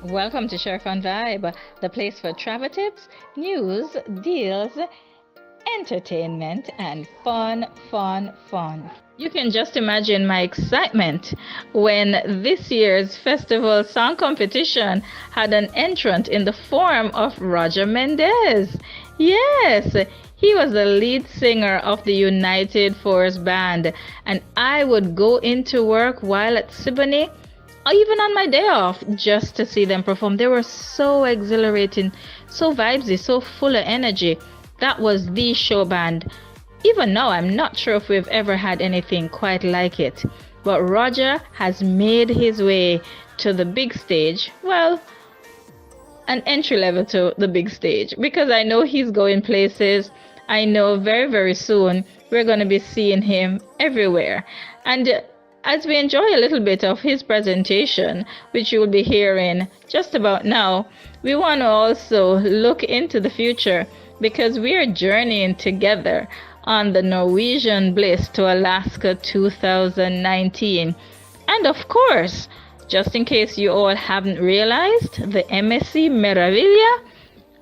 Welcome to Sheriff on Vibe, the place for travel tips, news, deals, entertainment, and fun, fun, fun. You can just imagine my excitement when this year's festival song competition had an entrant in the form of Roger Mendez. Yes, he was the lead singer of the United Force Band, and I would go into work while at Siboney or even on my day off just to see them perform. They were so exhilarating, so vibesy, so full of energy. That was the show band. Even now, I'm not sure if we've ever had anything quite like it. But Roger has made his way to the big stage. Well, an entry level to the big stage, because I know he's going places. I know very, very soon we're going to be seeing him everywhere. And as we enjoy a little bit of his presentation, which you will be hearing just about now, we want to also look into the future because we are journeying together on the Norwegian Bliss to Alaska 2019. And of course, just in case you all haven't realized, the MSC Meraviglia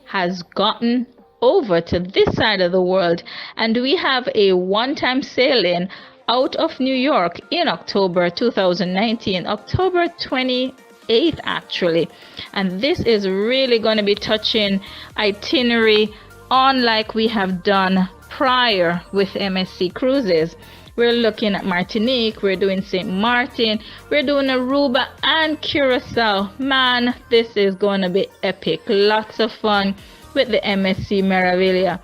has gotten over to this side of the world, and we have a one-time sailing out of New York in October 2019, October 28th actually. And this is really going to be touching itinerary unlike we have done prior with MSC Cruises. We're looking at Martinique, we're doing St. Martin, we're doing Aruba and Curacao. Man, this is going to be epic. Lots of fun with the MSC Meraviglia.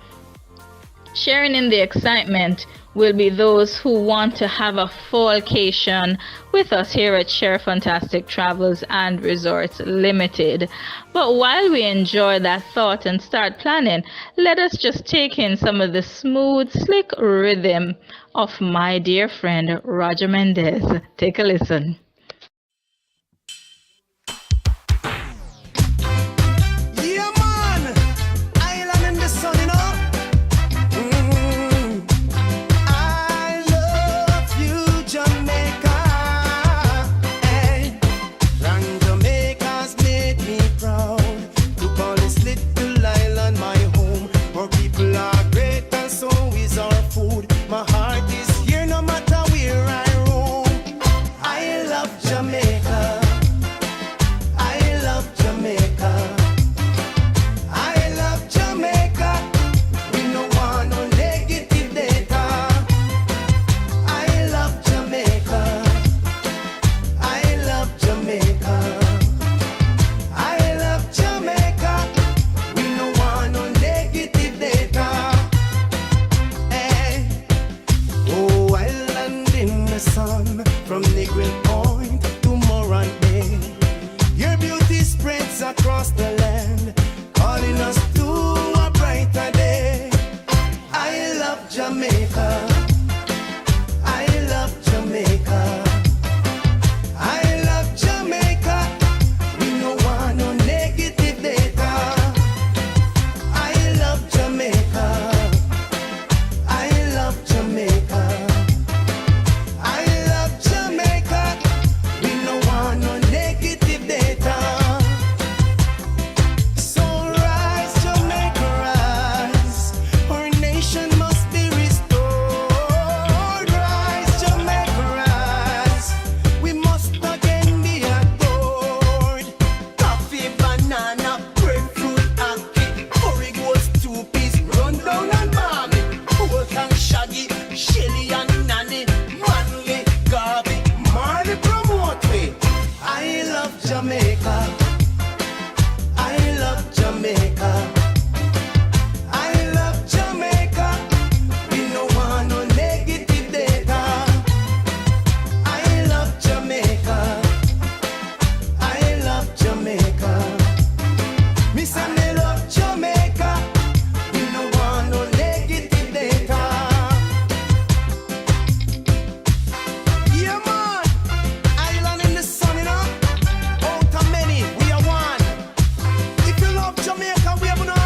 Sharing in the excitement will be those who want to have a fallcation with us here at Share Fantastic Travels and Resorts Limited. But while we enjoy that thought and start planning, let us just take in some of the smooth, slick rhythm of my dear friend Roger Mendez. Take a listen. Jamaica, we have no